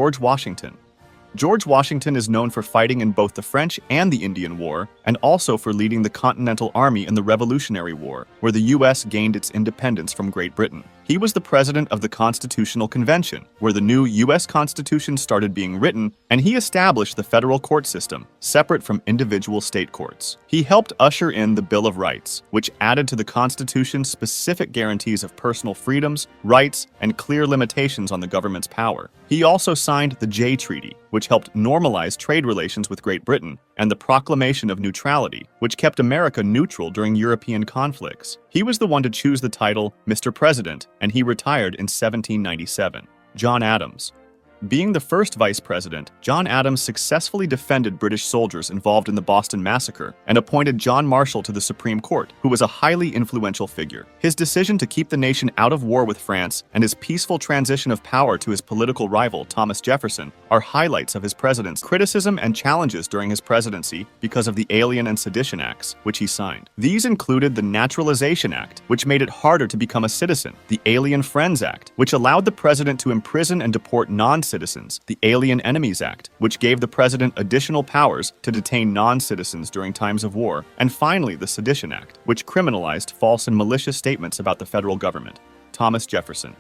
George Washington. George Washington is known for fighting in both the French and the Indian War, and also for leading the Continental Army in the Revolutionary War, where the U.S. gained its independence from Great Britain. He was the president of the Constitutional Convention, where the new U.S. Constitution started being written, and he established the federal court system, separate from individual state courts. He helped usher in the Bill of Rights, which added to the Constitution specific guarantees of personal freedoms, rights, and clear limitations on the government's power. He also signed the Jay Treaty, which helped normalize trade relations with Great Britain, and the Proclamation of Neutrality, which kept America neutral during European conflicts. He was the one to choose the title Mr. President, and he retired in 1797. John Adams. Being the first vice president, John Adams successfully defended British soldiers involved in the Boston Massacre and appointed John Marshall to the Supreme Court, who was a highly influential figure. His decision to keep the nation out of war with France and his peaceful transition of power to his political rival, Thomas Jefferson, are highlights of his presidency. Criticism and challenges during his presidency because of the Alien and Sedition Acts, which he signed. These included the Naturalization Act, which made it harder to become a citizen, the Alien Friends Act, which allowed the president to imprison and deport non-citizens, the Alien Enemies Act, which gave the president additional powers to detain non-citizens during times of war, and finally the Sedition Act, which criminalized false and malicious statements about the federal government. Thomas Jefferson.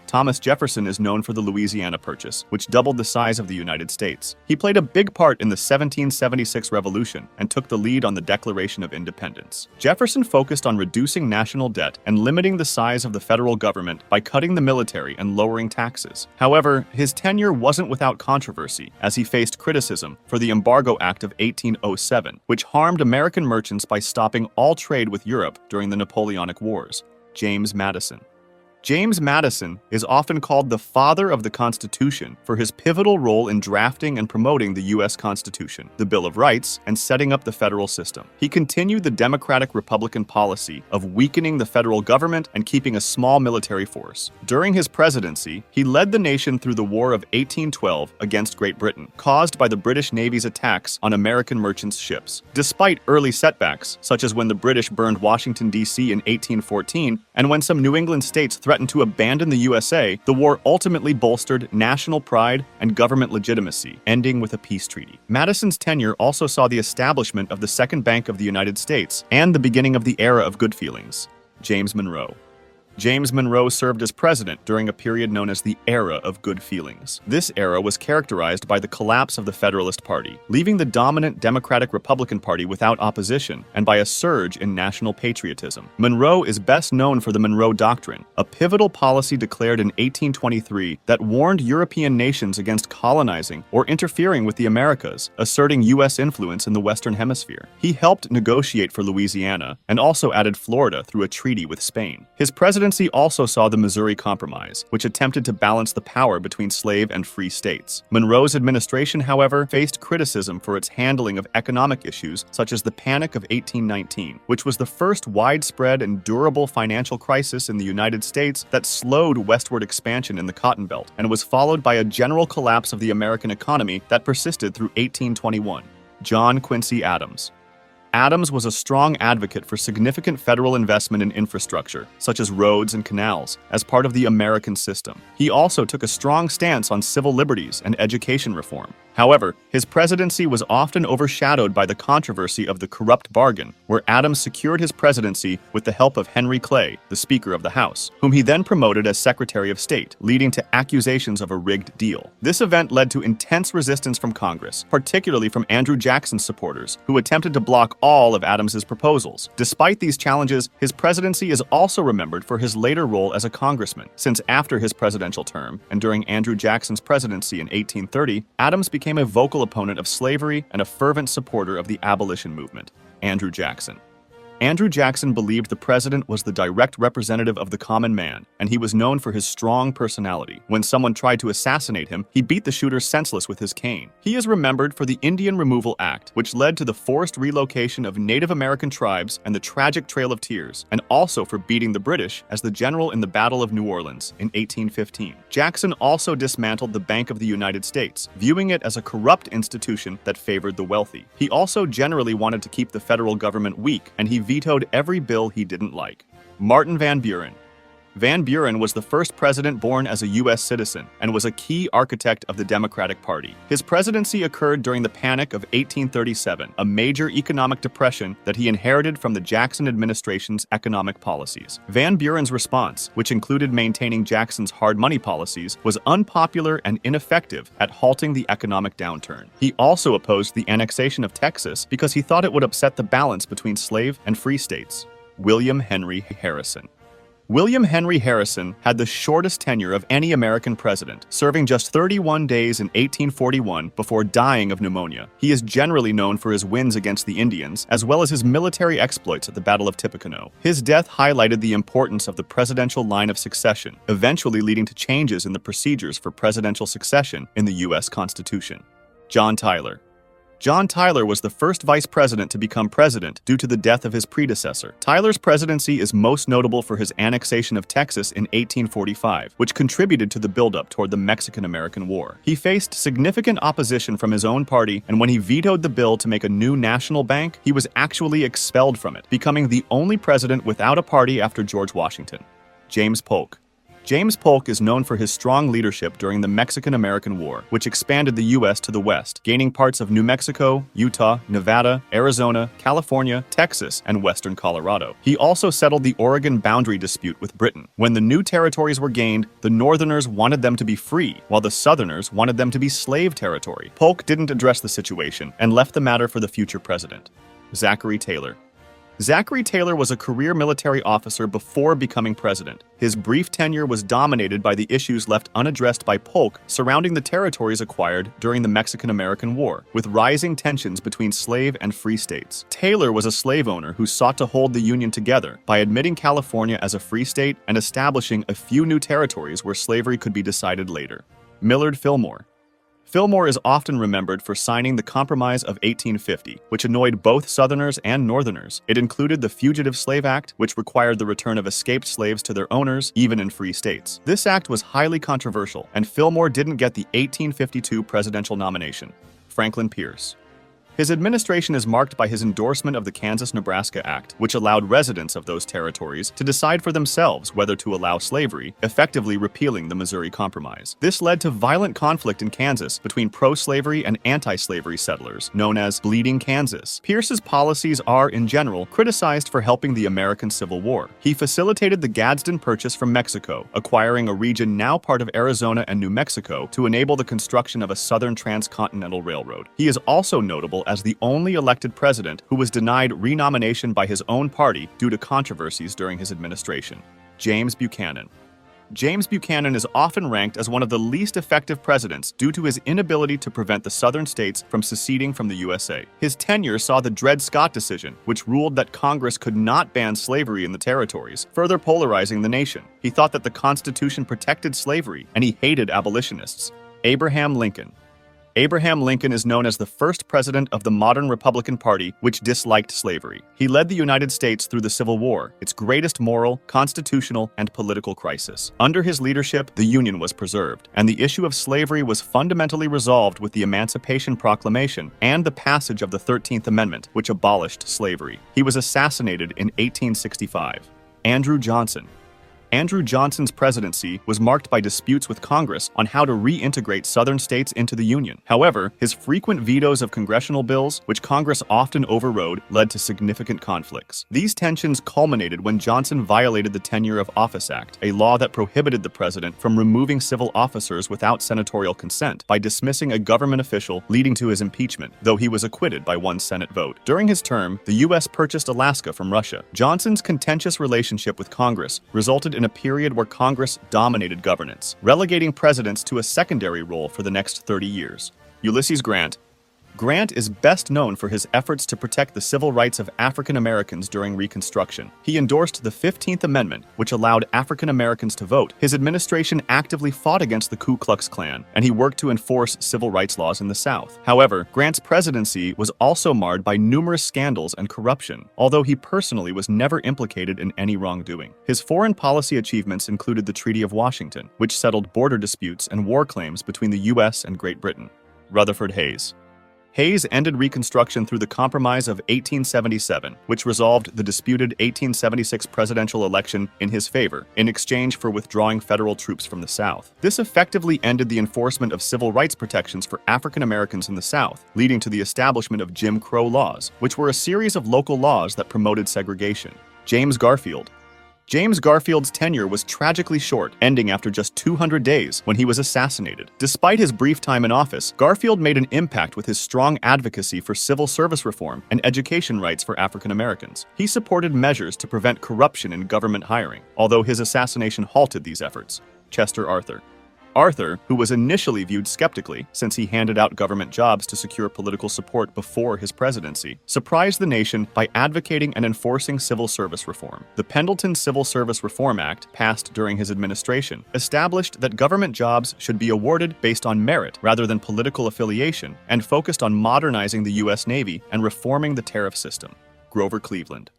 Thomas Jefferson is known for the Louisiana Purchase, which doubled the size of the United States. He played a big part in the 1776 Revolution and took the lead on the Declaration of Independence. Jefferson focused on reducing national debt and limiting the size of the federal government by cutting the military and lowering taxes. However, his tenure wasn't without controversy, as he faced criticism for the Embargo Act of 1807, which harmed American merchants by stopping all trade with Europe during the Napoleonic Wars. James Madison. James Madison is often called the father of the Constitution for his pivotal role in drafting and promoting the U.S. Constitution, the Bill of Rights, and setting up the federal system. He continued the Democratic-Republican policy of weakening the federal government and keeping a small military force. During his presidency, he led the nation through the War of 1812 against Great Britain, caused by the British Navy's attacks on American merchants' ships. Despite early setbacks, such as when the British burned Washington, D.C. in 1814, and when some New England states threatened to abandon the USA, the war ultimately bolstered national pride and government legitimacy, ending with a peace treaty. Madison's tenure also saw the establishment of the Second Bank of the United States and the beginning of the era of good feelings. James Monroe. James Monroe served as president during a period known as the Era of Good Feelings. This era was characterized by the collapse of the Federalist Party, leaving the dominant Democratic-Republican Party without opposition, and by a surge in national patriotism. Monroe is best known for the Monroe Doctrine, a pivotal policy declared in 1823 that warned European nations against colonizing or interfering with the Americas, asserting U.S. influence in the Western Hemisphere. He helped negotiate for Louisiana, and also added Florida through a treaty with Spain. His presidency also saw the Missouri Compromise, which attempted to balance the power between slave and free states. Monroe's administration, however, faced criticism for its handling of economic issues such as the Panic of 1819, which was the first widespread and durable financial crisis in the United States that slowed westward expansion in the Cotton Belt, and was followed by a general collapse of the American economy that persisted through 1821. John Quincy Adams. Adams was a strong advocate for significant federal investment in infrastructure, such as roads and canals, as part of the American system. He also took a strong stance on civil liberties and education reform. However, his presidency was often overshadowed by the controversy of the corrupt bargain, where Adams secured his presidency with the help of Henry Clay, the Speaker of the House, whom he then promoted as Secretary of State, leading to accusations of a rigged deal. This event led to intense resistance from Congress, particularly from Andrew Jackson's supporters, who attempted to block all of Adams's proposals. Despite these challenges, his presidency is also remembered for his later role as a congressman, since after his presidential term, and during Andrew Jackson's presidency in 1830, Adams became a vocal opponent of slavery and a fervent supporter of the abolition movement. Andrew Jackson. Andrew Jackson believed the president was the direct representative of the common man, and he was known for his strong personality. When someone tried to assassinate him, he beat the shooter senseless with his cane. He is remembered for the Indian Removal Act, which led to the forced relocation of Native American tribes and the tragic Trail of Tears, and also for beating the British as the general in the Battle of New Orleans in 1815. Jackson also dismantled the Bank of the United States, viewing it as a corrupt institution that favored the wealthy. He also generally wanted to keep the federal government weak, and he vetoed every bill he didn't like. Martin Van Buren. Van Buren was the first president born as a U.S. citizen and was a key architect of the Democratic Party. His presidency occurred during the Panic of 1837, a major economic depression that he inherited from the Jackson administration's economic policies. Van Buren's response, which included maintaining Jackson's hard money policies, was unpopular and ineffective at halting the economic downturn. He also opposed the annexation of Texas because he thought it would upset the balance between slave and free states. William Henry Harrison. William Henry Harrison had the shortest tenure of any American president, serving just 31 days in 1841 before dying of pneumonia. He is generally known for his wins against the Indians, as well as his military exploits at the Battle of Tippecanoe. His death highlighted the importance of the presidential line of succession, eventually leading to changes in the procedures for presidential succession in the U.S. Constitution. John Tyler. John Tyler was the first vice president to become president due to the death of his predecessor. Tyler's presidency is most notable for his annexation of Texas in 1845, which contributed to the buildup toward the Mexican-American War. He faced significant opposition from his own party, and when he vetoed the bill to make a new national bank, he was actually expelled from it, becoming the only president without a party after George Washington. James Polk. James Polk is known for his strong leadership during the Mexican-American War, which expanded the U.S. to the west, gaining parts of New Mexico, Utah, Nevada, Arizona, California, Texas, and western Colorado. He also settled the Oregon boundary dispute with Britain. When the new territories were gained, the Northerners wanted them to be free, while the Southerners wanted them to be slave territory. Polk didn't address the situation and left the matter for the future president. Zachary Taylor. Zachary Taylor was a career military officer before becoming president. His brief tenure was dominated by the issues left unaddressed by Polk surrounding the territories acquired during the Mexican-American War, with rising tensions between slave and free states. Taylor was a slave owner who sought to hold the Union together by admitting California as a free state and establishing a few new territories where slavery could be decided later. Millard Fillmore. Fillmore is often remembered for signing the Compromise of 1850, which annoyed both Southerners and Northerners. It included the Fugitive Slave Act, which required the return of escaped slaves to their owners, even in free states. This act was highly controversial, and Fillmore didn't get the 1852 presidential nomination. Franklin Pierce. His administration is marked by his endorsement of the Kansas-Nebraska Act, which allowed residents of those territories to decide for themselves whether to allow slavery, effectively repealing the Missouri Compromise. This led to violent conflict in Kansas between pro-slavery and anti-slavery settlers, known as Bleeding Kansas. Pierce's policies are, in general, criticized for helping the American Civil War. He facilitated the Gadsden Purchase from Mexico, acquiring a region now part of Arizona and New Mexico to enable the construction of a southern transcontinental railroad. He is also notable as the only elected president who was denied renomination by his own party due to controversies during his administration. James Buchanan. James Buchanan is often ranked as one of the least effective presidents due to his inability to prevent the southern states from seceding from the USA. His tenure saw the Dred Scott decision, which ruled that Congress could not ban slavery in the territories, further polarizing the nation. He thought that the Constitution protected slavery, and he hated abolitionists. Abraham Lincoln. Abraham Lincoln is known as the first president of the modern Republican Party, which disliked slavery. He led the United States through the Civil War, its greatest moral, constitutional, and political crisis. Under his leadership, the Union was preserved, and the issue of slavery was fundamentally resolved with the Emancipation Proclamation and the passage of the 13th Amendment, which abolished slavery. He was assassinated in 1865. Andrew Johnson. Andrew Johnson's presidency was marked by disputes with Congress on how to reintegrate southern states into the Union. However, his frequent vetoes of congressional bills, which Congress often overrode, led to significant conflicts. These tensions culminated when Johnson violated the Tenure of Office Act, a law that prohibited the president from removing civil officers without senatorial consent, by dismissing a government official, leading to his impeachment, though he was acquitted by one Senate vote. During his term, the U.S. purchased Alaska from Russia. Johnson's contentious relationship with Congress resulted in a period where Congress dominated governance, relegating presidents to a secondary role for the next 30 years. Ulysses Grant. Grant is best known for his efforts to protect the civil rights of African Americans during Reconstruction. He endorsed the 15th Amendment, which allowed African Americans to vote. His administration actively fought against the Ku Klux Klan, and he worked to enforce civil rights laws in the South. However, Grant's presidency was also marred by numerous scandals and corruption, although he personally was never implicated in any wrongdoing. His foreign policy achievements included the Treaty of Washington, which settled border disputes and war claims between the U.S. and Great Britain. Rutherford Hayes. Hayes ended Reconstruction through the Compromise of 1877, which resolved the disputed 1876 presidential election in his favor, in exchange for withdrawing federal troops from the South. This effectively ended the enforcement of civil rights protections for African Americans in the South, leading to the establishment of Jim Crow laws, which were a series of local laws that promoted segregation. James Garfield. James Garfield's tenure was tragically short, ending after just 200 days when he was assassinated. Despite his brief time in office, Garfield made an impact with his strong advocacy for civil service reform and education rights for African Americans. He supported measures to prevent corruption in government hiring, although his assassination halted these efforts. Chester Arthur. Arthur, who was initially viewed skeptically since he handed out government jobs to secure political support before his presidency, surprised the nation by advocating and enforcing civil service reform. The Pendleton Civil Service Reform Act, passed during his administration, established that government jobs should be awarded based on merit rather than political affiliation, and focused on modernizing the U.S. Navy and reforming the tariff system. Grover Cleveland.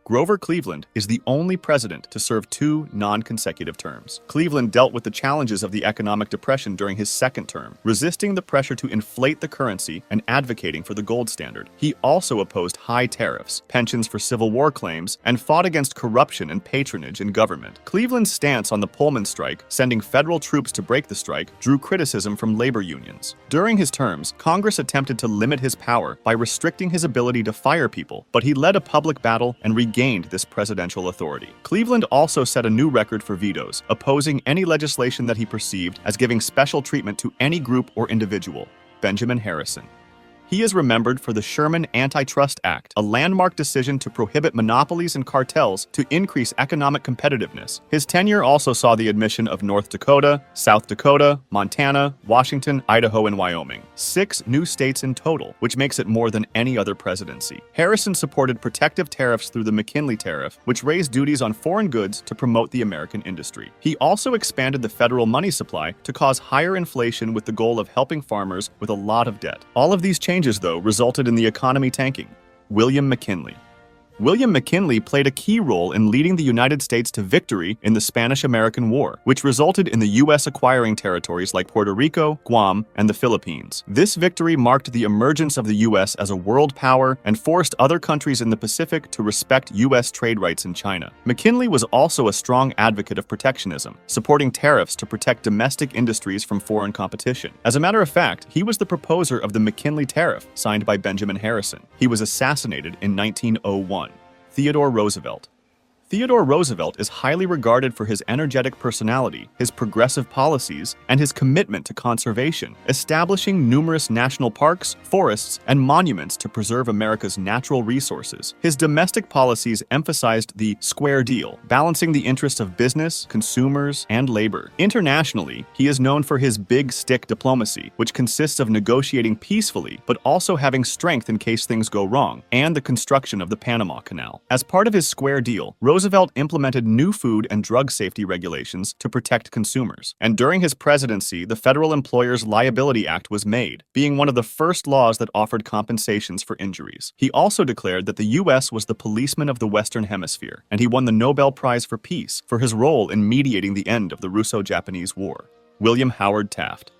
Grover Cleveland is the only president to serve 2 non-consecutive terms. Cleveland dealt with the challenges of the economic depression during his second term, resisting the pressure to inflate the currency and advocating for the gold standard. He also opposed high tariffs, pensions for Civil War claims, and fought against corruption and patronage in government. Cleveland's stance on the Pullman strike, sending federal troops to break the strike, drew criticism from labor unions. During his terms, Congress attempted to limit his power by restricting his ability to fire people, but he led a public battle and gained this presidential authority. Cleveland also set a new record for vetoes, opposing any legislation that he perceived as giving special treatment to any group or individual. Benjamin Harrison. He is remembered for the Sherman Antitrust Act, a landmark decision to prohibit monopolies and cartels to increase economic competitiveness. His tenure also saw the admission of North Dakota, South Dakota, Montana, Washington, Idaho, and Wyoming, 6 new states in total, which makes it more than any other presidency. Harrison supported protective tariffs through the McKinley Tariff, which raised duties on foreign goods to promote the American industry. He also expanded the federal money supply to cause higher inflation with the goal of helping farmers with a lot of debt. All of these changes, though, resulted in the economy tanking. William McKinley. William McKinley played a key role in leading the United States to victory in the Spanish-American War, which resulted in the U.S. acquiring territories like Puerto Rico, Guam, and the Philippines. This victory marked the emergence of the U.S. as a world power and forced other countries in the Pacific to respect U.S. trade rights in China. McKinley was also a strong advocate of protectionism, supporting tariffs to protect domestic industries from foreign competition. As a matter of fact, he was the proposer of the McKinley Tariff, signed by Benjamin Harrison. He was assassinated in 1901. Theodore Roosevelt. Theodore Roosevelt is highly regarded for his energetic personality, his progressive policies, and his commitment to conservation, establishing numerous national parks, forests, and monuments to preserve America's natural resources. His domestic policies emphasized the square deal, balancing the interests of business, consumers, and labor. Internationally, he is known for his big stick diplomacy, which consists of negotiating peacefully but also having strength in case things go wrong, and the construction of the Panama Canal. As part of his square deal, Roosevelt implemented new food and drug safety regulations to protect consumers. And during his presidency, the Federal Employers' Liability Act was made, being one of the first laws that offered compensations for injuries. He also declared that the U.S. was the policeman of the Western Hemisphere, and he won the Nobel Prize for Peace for his role in mediating the end of the Russo-Japanese War. William Howard Taft.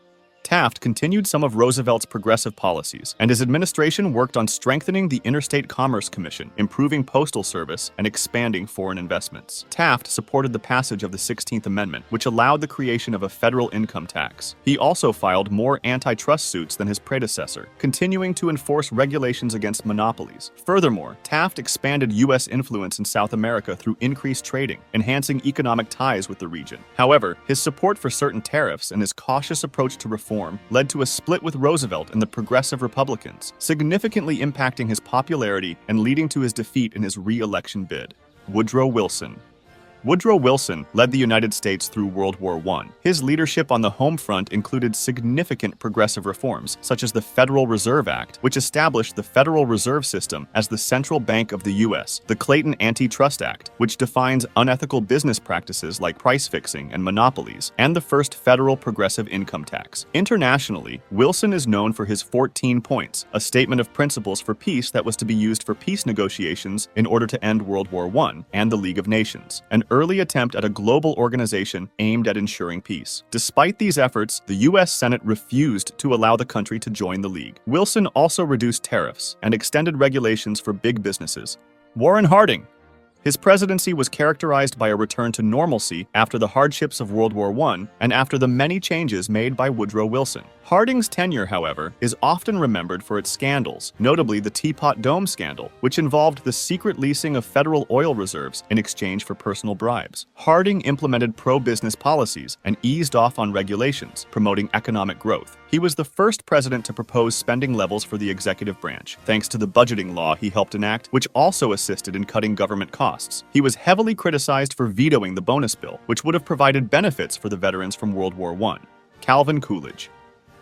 Taft continued some of Roosevelt's progressive policies, and his administration worked on strengthening the Interstate Commerce Commission, improving postal service, and expanding foreign investments. Taft supported the passage of the 16th Amendment, which allowed the creation of a federal income tax. He also filed more antitrust suits than his predecessor, continuing to enforce regulations against monopolies. Furthermore, Taft expanded U.S. influence in South America through increased trading, enhancing economic ties with the region. However, his support for certain tariffs and his cautious approach to reform led to a split with Roosevelt and the Progressive Republicans, significantly impacting his popularity and leading to his defeat in his re-election bid. Woodrow Wilson. Woodrow Wilson led the United States through World War I. His leadership on the home front included significant progressive reforms, such as the Federal Reserve Act, which established the Federal Reserve System as the central bank of the U.S., the Clayton Antitrust Act, which defines unethical business practices like price fixing and monopolies, and the first federal progressive income tax. Internationally, Wilson is known for his 14 points, a statement of principles for peace that was to be used for peace negotiations in order to end World War I, and the League of Nations, an early attempt at a global organization aimed at ensuring peace. Despite these efforts, the U.S. Senate refused to allow the country to join the League. Wilson also reduced tariffs and extended regulations for big businesses. Warren Harding. His presidency was characterized by a return to normalcy after the hardships of World War I and after the many changes made by Woodrow Wilson. Harding's tenure, however, is often remembered for its scandals, notably the Teapot Dome scandal, which involved the secret leasing of federal oil reserves in exchange for personal bribes. Harding implemented pro-business policies and eased off on regulations, promoting economic growth. He was the first president to propose spending levels for the executive branch, thanks to the budgeting law he helped enact, which also assisted in cutting government costs. He was heavily criticized for vetoing the bonus bill, which would have provided benefits for the veterans from World War I. Calvin Coolidge.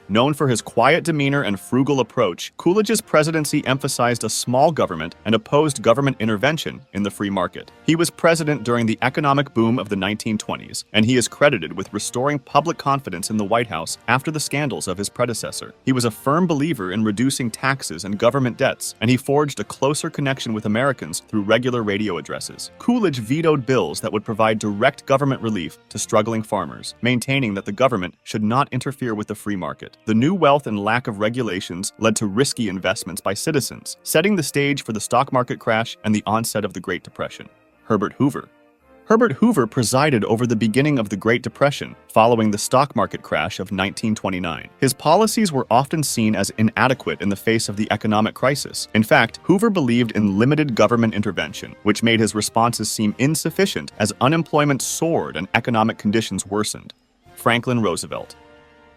Known for his quiet demeanor and frugal approach, Coolidge's presidency emphasized a small government and opposed government intervention in the free market. He was president during the economic boom of the 1920s, and he is credited with restoring public confidence in the White House after the scandals of his predecessor. He was a firm believer in reducing taxes and government debts, and he forged a closer connection with Americans through regular radio addresses. Coolidge vetoed bills that would provide direct government relief to struggling farmers, maintaining that the government should not interfere with the free market. The new wealth and lack of regulations led to risky investments by citizens, setting the stage for the stock market crash and the onset of the Great Depression. Herbert Hoover. Herbert Hoover presided over the beginning of the Great Depression, following the stock market crash of 1929. His policies were often seen as inadequate in the face of the economic crisis. In fact, Hoover believed in limited government intervention, which made his responses seem insufficient as unemployment soared and economic conditions worsened. Franklin Roosevelt.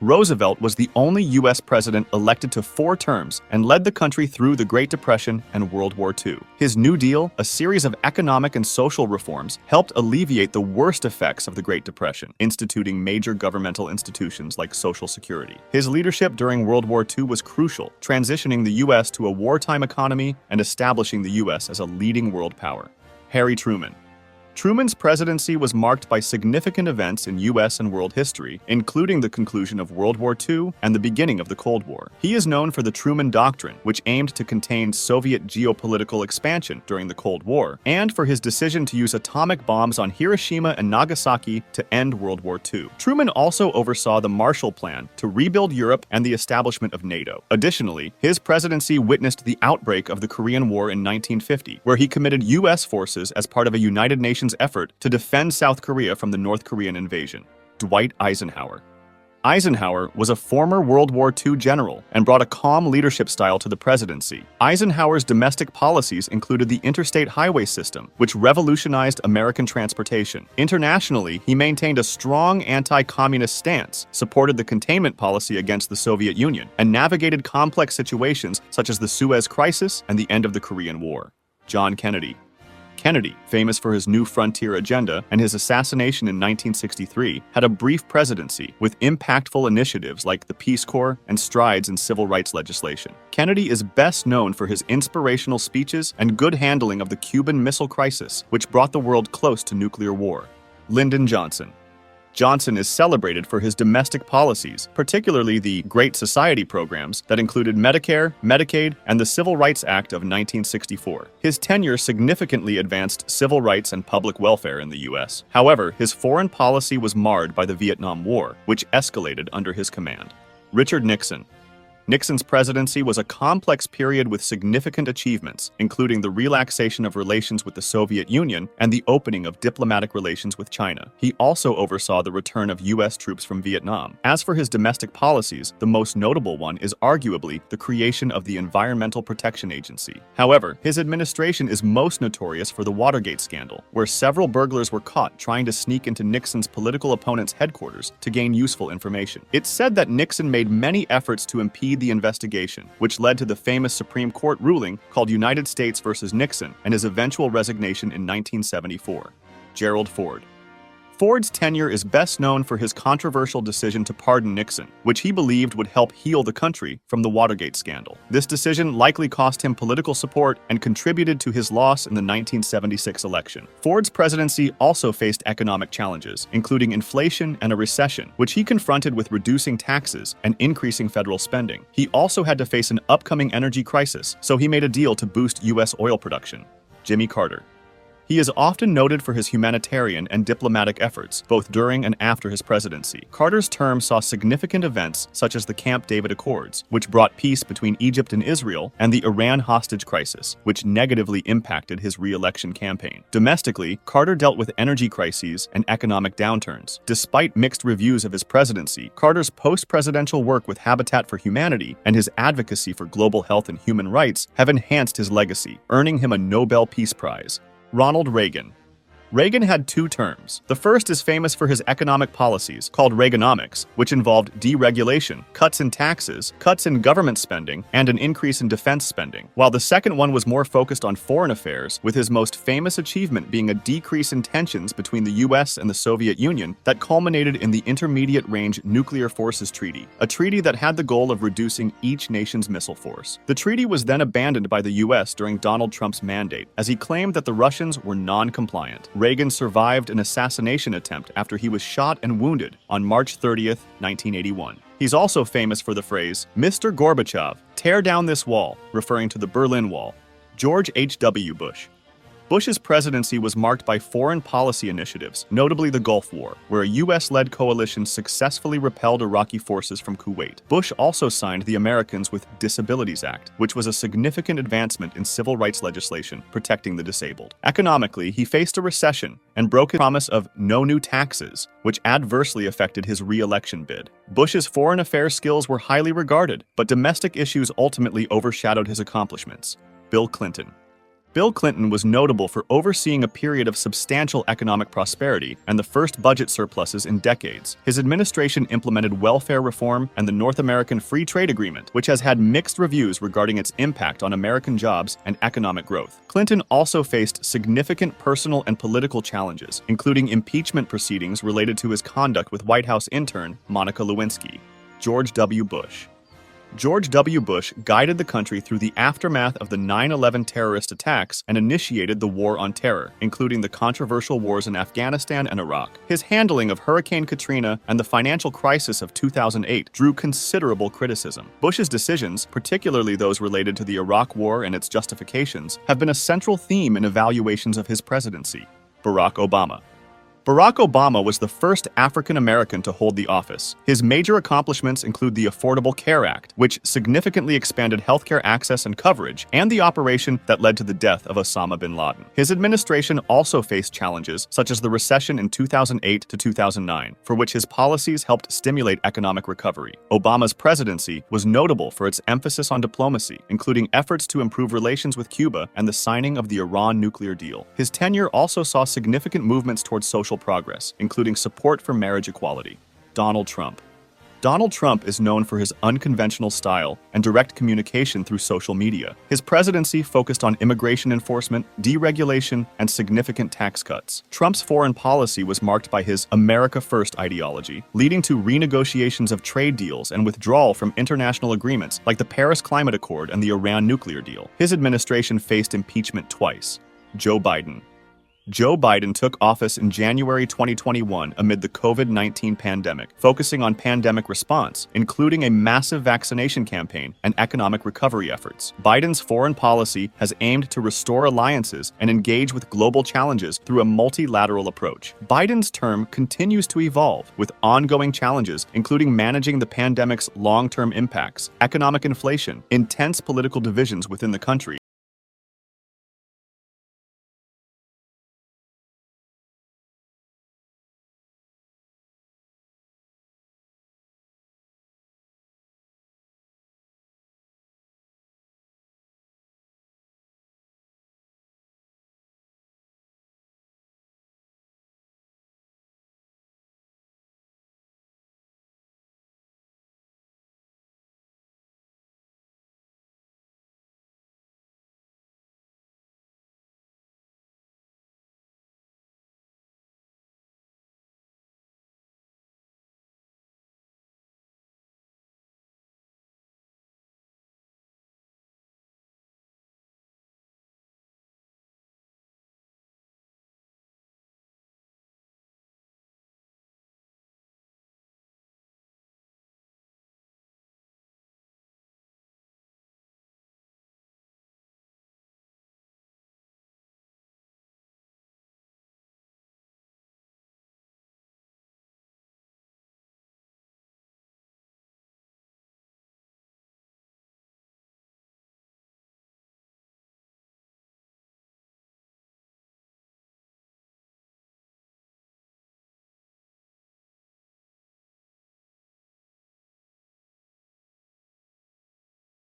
Roosevelt was the only U.S. president elected to 4 terms and led the country through the Great Depression and World War II. His New Deal, a series of economic and social reforms, helped alleviate the worst effects of the Great Depression, instituting major governmental institutions like Social Security. His leadership during World War II was crucial, transitioning the U.S. to a wartime economy and establishing the U.S. as a leading world power. Harry Truman. Truman's presidency was marked by significant events in U.S. and world history, including the conclusion of World War II and the beginning of the Cold War. He is known for the Truman Doctrine, which aimed to contain Soviet geopolitical expansion during the Cold War, and for his decision to use atomic bombs on Hiroshima and Nagasaki to end World War II. Truman also oversaw the Marshall Plan to rebuild Europe and the establishment of NATO. Additionally, his presidency witnessed the outbreak of the Korean War in 1950, where he committed U.S. forces as part of a United Nations effort to defend South Korea from the North Korean invasion. Dwight Eisenhower. Eisenhower was a former World War II general and brought a calm leadership style to the presidency. Eisenhower's domestic policies included the interstate highway system, which revolutionized American transportation. Internationally, he maintained a strong anti-communist stance, supported the containment policy against the Soviet Union, and navigated complex situations such as the Suez Crisis and the end of the Korean War. John Kennedy. Kennedy, famous for his New Frontier agenda and his assassination in 1963, had a brief presidency with impactful initiatives like the Peace Corps and strides in civil rights legislation. Kennedy is best known for his inspirational speeches and good handling of the Cuban Missile Crisis, which brought the world close to nuclear war. Lyndon Johnson. Johnson is celebrated for his domestic policies, particularly the Great Society programs that included Medicare, Medicaid, and the Civil Rights Act of 1964. His tenure significantly advanced civil rights and public welfare in the U.S. However, his foreign policy was marred by the Vietnam War, which escalated under his command. Richard Nixon. Nixon's presidency was a complex period with significant achievements, including the relaxation of relations with the Soviet Union and the opening of diplomatic relations with China. He also oversaw the return of U.S. troops from Vietnam. As for his domestic policies, the most notable one is arguably the creation of the Environmental Protection Agency. However, his administration is most notorious for the Watergate scandal, where several burglars were caught trying to sneak into Nixon's political opponent's headquarters to gain useful information. It's said that Nixon made many efforts to impede the investigation, which led to the famous Supreme Court ruling called United States versus Nixon and his eventual resignation in 1974. Gerald Ford. Ford's tenure is best known for his controversial decision to pardon Nixon, which he believed would help heal the country from the Watergate scandal. This decision likely cost him political support and contributed to his loss in the 1976 election. Ford's presidency also faced economic challenges, including inflation and a recession, which he confronted with reducing taxes and increasing federal spending. He also had to face an upcoming energy crisis, so he made a deal to boost U.S. oil production. Jimmy Carter. He is often noted for his humanitarian and diplomatic efforts, both during and after his presidency. Carter's term saw significant events such as the Camp David Accords, which brought peace between Egypt and Israel, and the Iran hostage crisis, which negatively impacted his re-election campaign. Domestically, Carter dealt with energy crises and economic downturns. Despite mixed reviews of his presidency, Carter's post-presidential work with Habitat for Humanity and his advocacy for global health and human rights have enhanced his legacy, earning him a Nobel Peace Prize. Ronald Reagan. Reagan had two terms. The first is famous for his economic policies, called Reaganomics, which involved deregulation, cuts in taxes, cuts in government spending, and an increase in defense spending, while the second one was more focused on foreign affairs, with his most famous achievement being a decrease in tensions between the US and the Soviet Union that culminated in the Intermediate Range Nuclear Forces Treaty, a treaty that had the goal of reducing each nation's missile force. The treaty was then abandoned by the US during Donald Trump's mandate, as he claimed that the Russians were non-compliant. Reagan survived an assassination attempt after he was shot and wounded on March 30th, 1981. He's also famous for the phrase, "Mr. Gorbachev, tear down this wall," referring to the Berlin Wall. George H.W. Bush. Bush's presidency was marked by foreign policy initiatives, notably the Gulf War, where a US-led coalition successfully repelled Iraqi forces from Kuwait. Bush also signed the Americans with Disabilities Act, which was a significant advancement in civil rights legislation protecting the disabled. Economically, he faced a recession and broke his promise of no new taxes, which adversely affected his re-election bid. Bush's foreign affairs skills were highly regarded, but domestic issues ultimately overshadowed his accomplishments. Bill Clinton. Bill Clinton was notable for overseeing a period of substantial economic prosperity and the first budget surpluses in decades. His administration implemented welfare reform and the North American Free Trade Agreement, which has had mixed reviews regarding its impact on American jobs and economic growth. Clinton also faced significant personal and political challenges, including impeachment proceedings related to his conduct with White House intern Monica Lewinsky. George W. Bush. George W. Bush guided the country through the aftermath of the 9/11 terrorist attacks and initiated the War on Terror, including the controversial wars in Afghanistan and Iraq. His handling of Hurricane Katrina and the financial crisis of 2008 drew considerable criticism. Bush's decisions, particularly those related to the Iraq War and its justifications, have been a central theme in evaluations of his presidency. Barack Obama. Barack Obama was the first African American to hold the office. His major accomplishments include the Affordable Care Act, which significantly expanded healthcare access and coverage, and the operation that led to the death of Osama bin Laden. His administration also faced challenges such as the recession in 2008 to 2009, for which his policies helped stimulate economic recovery. Obama's presidency was notable for its emphasis on diplomacy, including efforts to improve relations with Cuba and the signing of the Iran nuclear deal. His tenure also saw significant movements towards social progress, including support for marriage equality. Donald Trump. Donald Trump is known for his unconventional style and direct communication through social media. His presidency focused on immigration enforcement, deregulation, and significant tax cuts. Trump's foreign policy was marked by his America First ideology, leading to renegotiations of trade deals and withdrawal from international agreements like the Paris Climate Accord and the Iran nuclear deal. His administration faced impeachment twice. Joe Biden. Joe Biden took office in January 2021 amid the COVID-19 pandemic, focusing on pandemic response, including a massive vaccination campaign and economic recovery efforts. Biden's foreign policy has aimed to restore alliances and engage with global challenges through a multilateral approach. Biden's term continues to evolve, with ongoing challenges including managing the pandemic's long-term impacts, economic inflation, intense political divisions within the country,